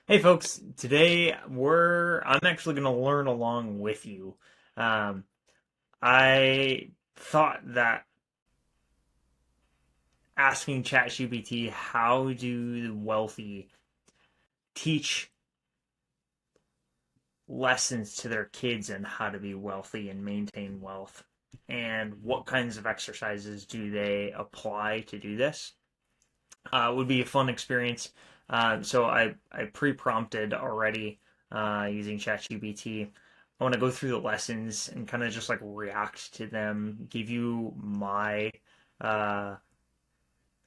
Hey folks, today I'm actually going to learn along with you. Um, I thought that asking ChatGPT how do the wealthy teach lessons to their kids and how to be wealthy and maintain wealth, and what kinds of exercises do they apply to do this, would be a fun experience. So I pre-prompted already using ChatGPT. I want to go through the lessons and kind of just like react to them, give you my uh,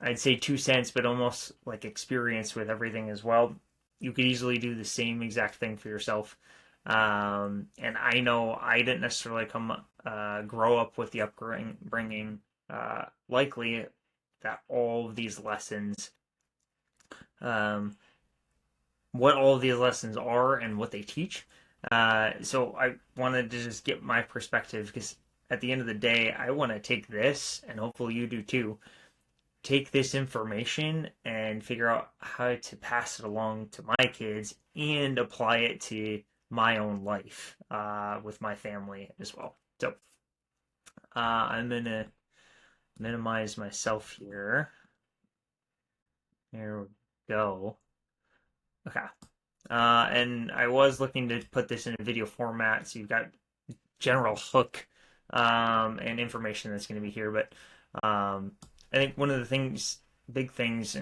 I'd say 2 cents, but almost like experience with everything as well. You could easily do the same exact thing for yourself. And I know I didn't necessarily grow up with the upbringing, likely that all of these lessons um, what all of these lessons are and what they teach. So I wanted to just get my perspective because at the end of the day, I want to take this, and hopefully you do too, take this information and figure out how to pass it along to my kids and apply it to my own life with my family as well. So I'm going to minimize myself here. There we go. Okay. And I was looking to put this in a video format, so you've got general hook and information that's going to be here. But I think one of the big things,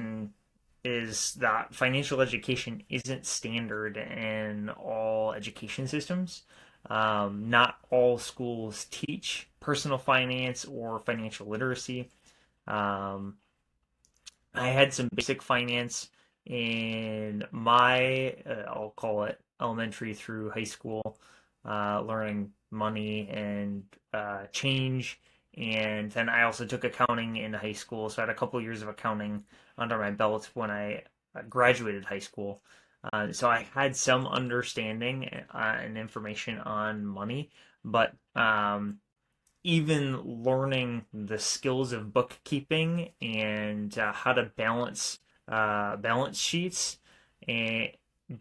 is that financial education isn't standard in all education systems. Not all schools teach personal finance or financial literacy. Um, I had some basic finance in my, I'll call it elementary through high school, learning money and change. And then I also took accounting in high school. So I had a couple years of accounting under my belt when I graduated high school. So I had some understanding and information on money, but even learning the skills of bookkeeping and how to balance sheets and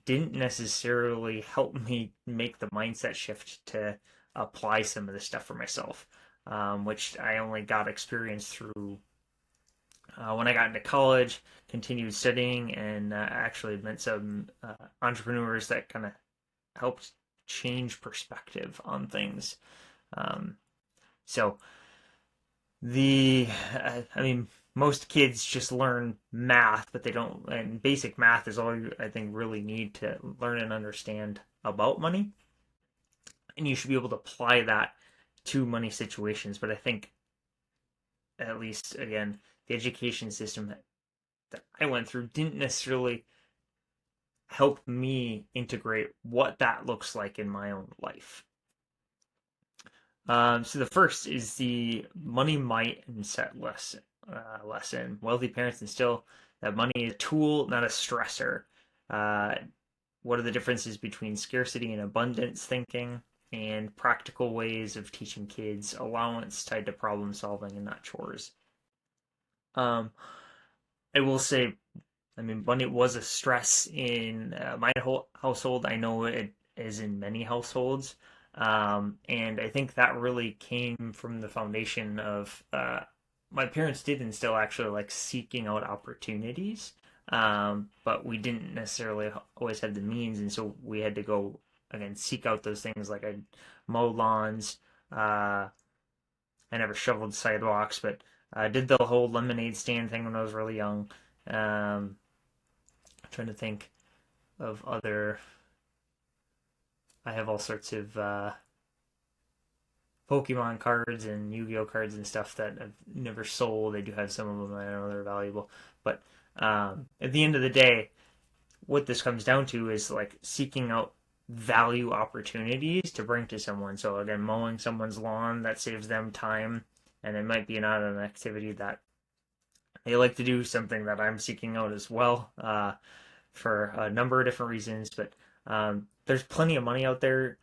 didn't necessarily help me make the mindset shift to apply some of this stuff for myself, which I only got experience through when I got into college, continued studying, and actually met some entrepreneurs that kind of helped change perspective on things. Um, so the I mean, most kids just learn math, but they don't, and basic math is all you, I think, really need to learn and understand about money, and you should be able to apply that to money situations. But I think, at least again, the education system that I went through didn't necessarily help me integrate what that looks like in my own life. So the first is the money mindset lesson. Wealthy parents instill that money is a tool, not a stressor. Uh, what are the differences between scarcity and abundance thinking, and practical ways of teaching kids allowance tied to problem solving and not chores? Um, I will say, I mean, money was a stress in my whole household. I know it is in many households. And I think that really came from the foundation of my parents did instill actually like seeking out opportunities. But we didn't necessarily always have the means. And so we had to go, again, seek out those things like I mowed lawns. Uh, I never shoveled sidewalks, but I did the whole lemonade stand thing when I was really young. Um, trying to think of other. I have all sorts of Pokemon cards and Yu-Gi-Oh cards and stuff that I've never sold. I do have some of them. I know they're valuable, but at the end of the day, what this comes down to is like seeking out value opportunities to bring to someone. So again, mowing someone's lawn that saves them time, and it might be not an activity that they like to do. Something that I'm seeking out as well. For a number of different reasons, but there's plenty of money out there.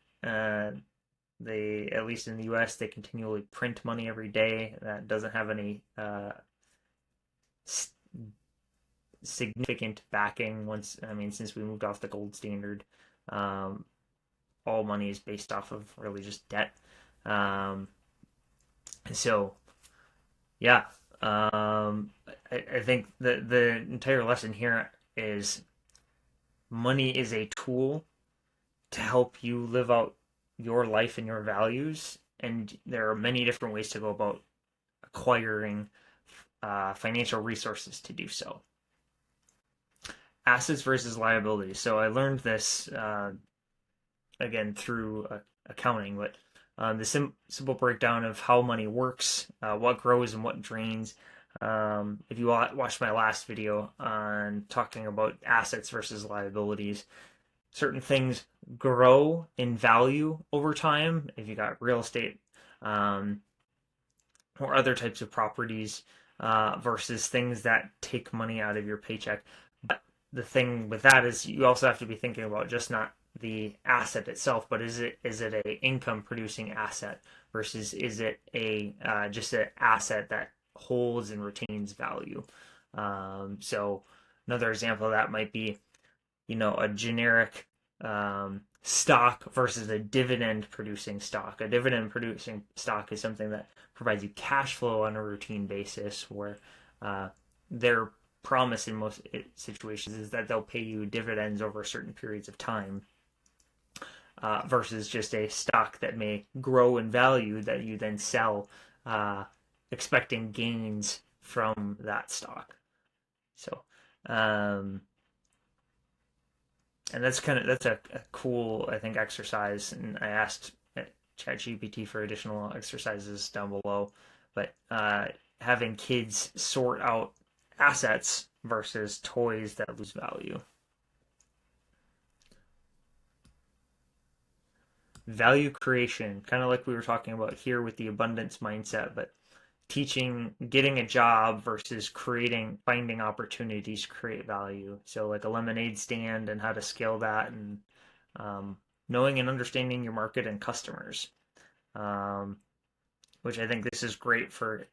They, at least in the U.S., they continually print money every day that doesn't have any significant backing since we moved off the gold standard. All money is based off of really just debt. Um, so yeah, I think the entire lesson here is money is a tool to help you live out your life and your values, and there are many different ways to go about acquiring financial resources to do so. Assets versus liabilities. So I learned this again through accounting, but the simple breakdown of how money works, what grows and what drains. If you watched my last video on talking about assets versus liabilities, certain things grow in value over time. If you got real estate or other types of properties versus things that take money out of your paycheck. But the thing with that is you also have to be thinking about just not the asset itself, but is it a income producing asset versus is it a just an asset that holds and retains value. So another example of that might be, a generic stock versus a dividend producing stock. A dividend producing stock is something that provides you cash flow on a routine basis, where their promise in most situations is that they'll pay you dividends over certain periods of time, versus just a stock that may grow in value that you then sell, expecting gains from that stock. So, and that's a cool, I think, exercise. And I asked ChatGPT for additional exercises down below. But having kids sort out assets versus toys that lose value. Value creation, kind of like we were talking about here with the abundance mindset, but getting a job versus finding opportunities to create value. So like a lemonade stand and how to scale that, and knowing and understanding your market and customers, which I think this is great for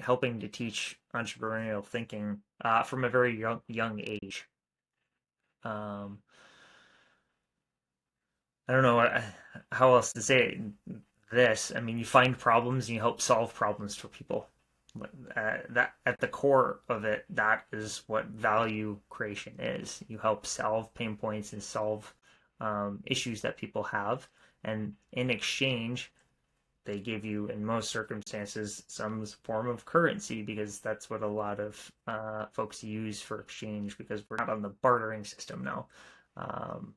helping to teach entrepreneurial thinking from a very young age. I don't know how else to say this. I mean, you find problems and you help solve problems for people. That at the core of it, that is what value creation is. You help solve pain points and solve issues that people have, and in exchange, they give you, in most circumstances, some form of currency, because that's what a lot of folks use for exchange, because we're not on the bartering system now,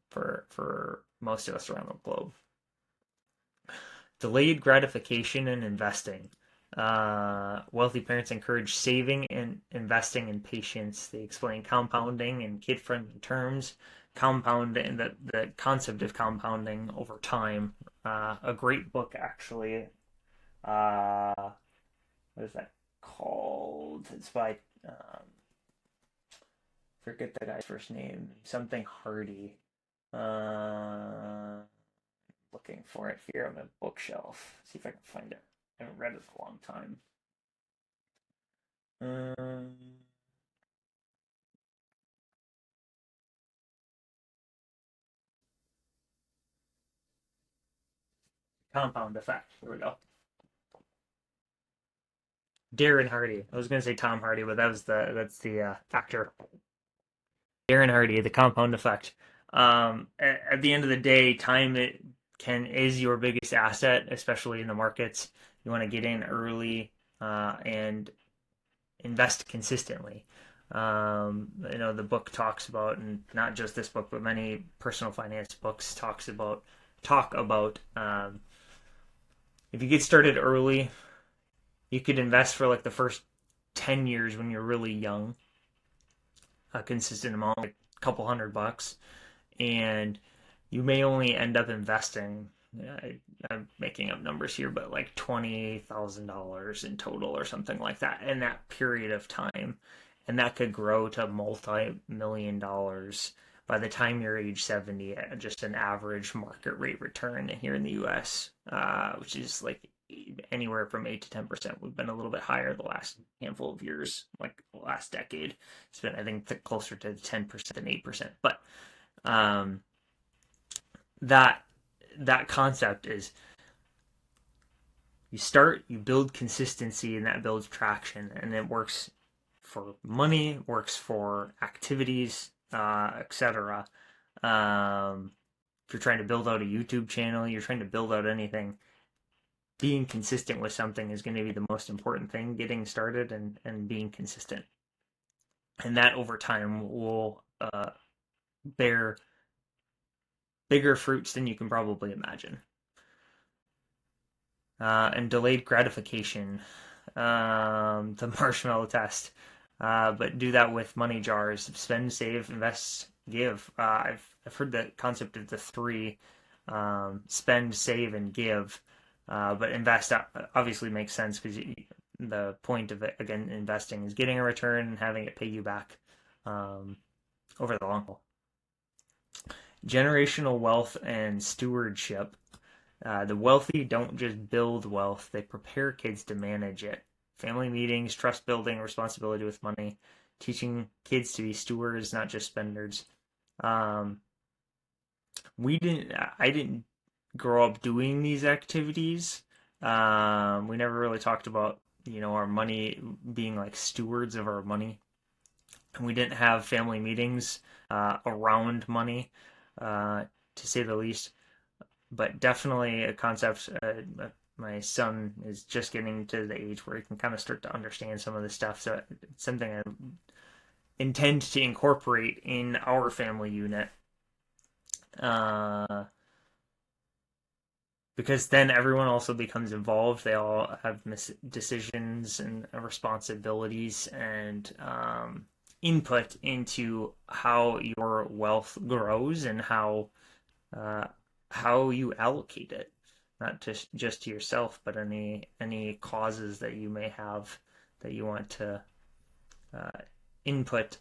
for most of us around the globe. Delayed gratification and investing. Wealthy parents encourage saving and investing in patience. They explain compounding in kid-friendly terms. Compounding, the concept of compounding over time. A great book, actually. What is that called? It's by forget the guy's first name. Something Hardy. Looking for it here on the bookshelf. See if I can find it. I haven't read it in a long time. Compound Effect. Here we go. Darren Hardy. I was going to say Tom Hardy, but that's the actor. Darren Hardy, The Compound Effect. At the end of the day, time is your biggest asset, especially in the markets. You want to get in early and invest consistently. The book talks about, and not just this book, but many personal finance books talk about if you get started early, you could invest for like the first 10 years when you're really young, a consistent amount, like a couple $100, and you may only end up investing, I'm making up numbers here, but like $20,000 in total or something like that in that period of time. And that could grow to multi-million dollars by the time you're age 70 at just an average market rate return here in the US, which is like anywhere from 8 to 10%. We've been a little bit higher the last handful of years, like the last decade. It's been, I think, closer to 10% than 8%. But that concept is, you build consistency, and that builds traction, and it works for money, works for activities, etc. If you're trying to build out a YouTube channel, you're trying to build out anything, being consistent with something is going to be the most important thing, getting started and being consistent. And that over time will bear bigger fruits than you can probably imagine. And delayed gratification, the marshmallow test. But do that with money jars: spend, save, invest, give. I've heard the concept of the three: spend, save, and give. But invest obviously makes sense, because the point of it, again, investing is getting a return and having it pay you back over the long haul. Generational wealth and stewardship. The wealthy don't just build wealth, they prepare kids to manage it. Family meetings, trust building, responsibility with money, teaching kids to be stewards, not just spenders. I didn't grow up doing these activities. We never really talked about, our money, being like stewards of our money. And we didn't have family meetings around money, to say the least. But definitely a concept. My son is just getting to the age where he can kind of start to understand some of this stuff. So it's something I intend to incorporate in our family unit. Because then everyone also becomes involved. They all have decisions and responsibilities and input into how your wealth grows and how you allocate it, not just to yourself, but any causes that you may have that you want to input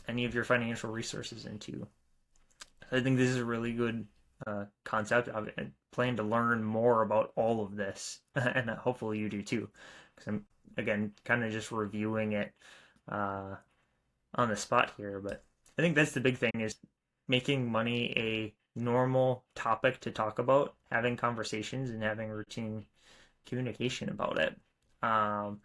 any of your financial resources into. I think this is a really good concept. I plan to learn more about all of this, and hopefully you do too, because I'm, again, kind of just reviewing it on the spot here. But I think that's the big thing, is making money a normal topic to talk about, having conversations and having routine communication about it. At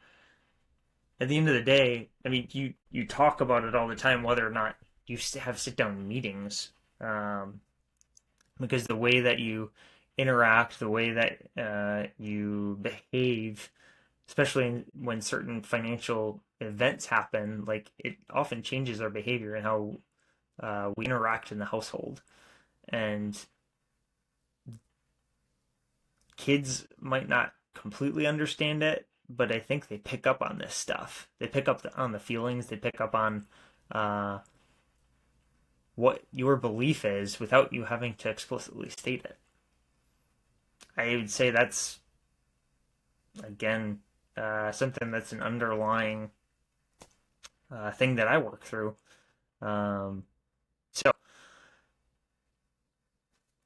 the end of the day, I mean, you talk about it all the time, whether or not you have sit-down meetings, because the way that you interact, the way that you behave, especially when certain financial events happen, like, it often changes our behavior and how we interact in the household. And kids might not completely understand it, but I think they pick up on this stuff. They pick up on the feelings. They pick up on what your belief is without you having to explicitly state it. I would say that's, again, something that's an underlying thing that I work through. So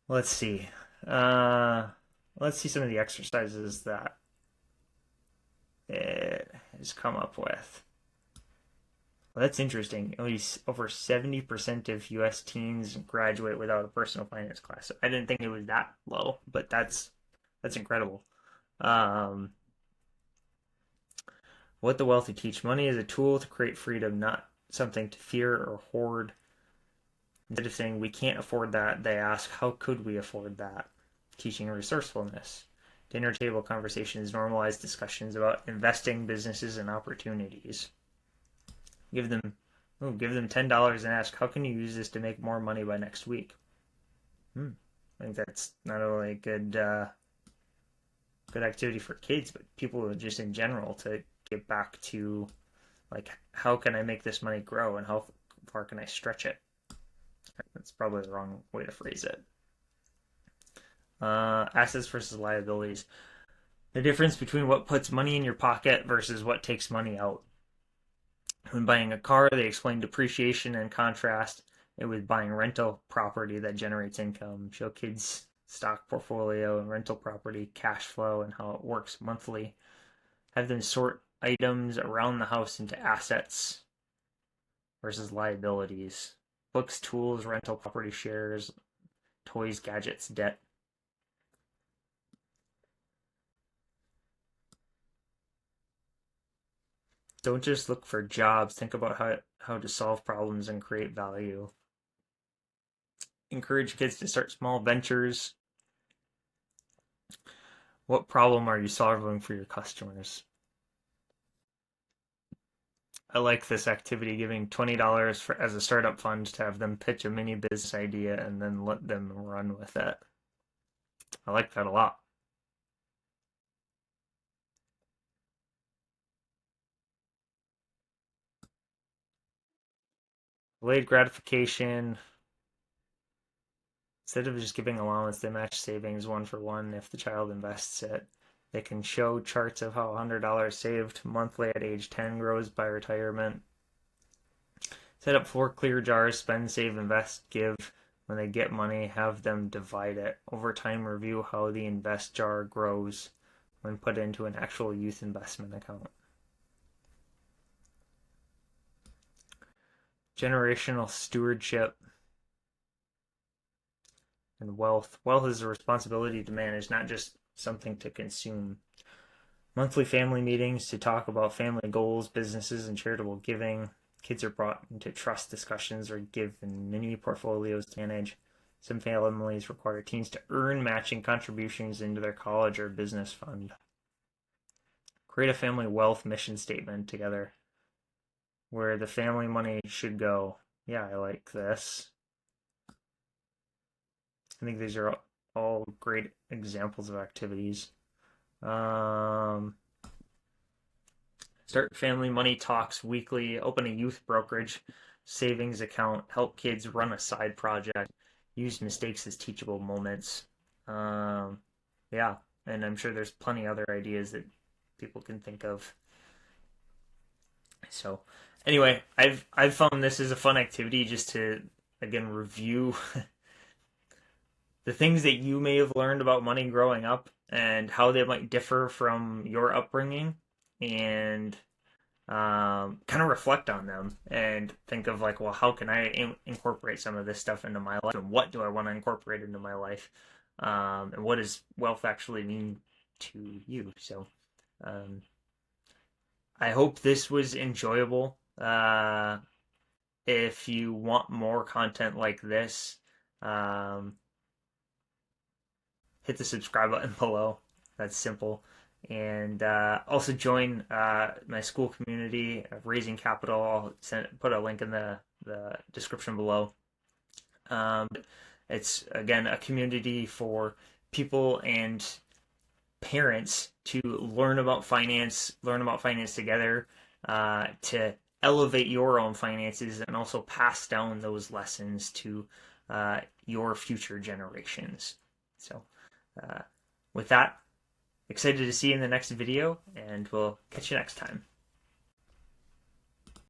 let's see. Let's see some of the exercises that it has come up with. Well, that's interesting. Only over 70% of U.S. teens graduate without a personal finance class. So I didn't think it was that low, but that's incredible. What the wealthy teach: money is a tool to create freedom, not something to fear or hoard. Instead of saying we can't afford that, they ask, how could we afford that? Teaching resourcefulness. Dinner table conversations normalize discussions about investing, businesses, and opportunities. Give them $10 and ask, how can you use this to make more money by next week? I think that's not only a good activity for kids, but people just in general, to get back to, like, how can I make this money grow and how far can I stretch it? That's probably the wrong way to phrase it. Assets versus liabilities. The difference between what puts money in your pocket versus what takes money out. When buying a car, they explain depreciation and contrast it with buying rental property that generates income. Show kids stock portfolio and rental property cash flow and how it works monthly. Have them sort items around the house into assets versus liabilities. Books, tools, rental property, shares, toys, gadgets, debt. Don't just look for jobs. Think about how to solve problems and create value. Encourage kids to start small ventures. What problem are you solving for your customers? I like this activity, giving $20 as a startup fund to have them pitch a mini business idea and then let them run with it. I like that a lot. Delayed gratification. Instead of just giving allowance, they match savings 1-for-1 if the child invests it. They can show charts of how $100 saved monthly at age 10 grows by retirement. Set up 4 clear jars: spend, save, invest, give. When they get money, have them divide it. Over time, review how the invest jar grows when put into an actual youth investment account. Generational stewardship and wealth. Wealth is a responsibility to manage, not just something to consume. Monthly family meetings to talk about family goals, businesses, and charitable giving. Kids are brought into trust discussions or given mini portfolios to manage. Some families require teens to earn matching contributions into their college or business fund. Create a family wealth mission statement together where the family money should go. Yeah, I like this. I think these are all great examples of activities. Start family money talks weekly. Open a youth brokerage savings account. Help kids run a side project. Use mistakes as teachable moments. Yeah, and I'm sure there's plenty other ideas that people can think of. So, anyway, I've found this is a fun activity just to again review the things that you may have learned about money growing up and how they might differ from your upbringing, and kind of reflect on them and think of like, well, how can I incorporate some of this stuff into my life, and what do I want to incorporate into my life, and what does wealth actually mean to you? So, I hope this was enjoyable. If you want more content like this, um, hit the subscribe button below. That's simple. And also join my school community of Raising Capital. I'll put a link in the description below. Um, it's, again, a community for people and parents to learn about finance together, to elevate your own finances and also pass down those lessons to your future generations. So, with that, excited to see you in the next video, and we'll catch you next time.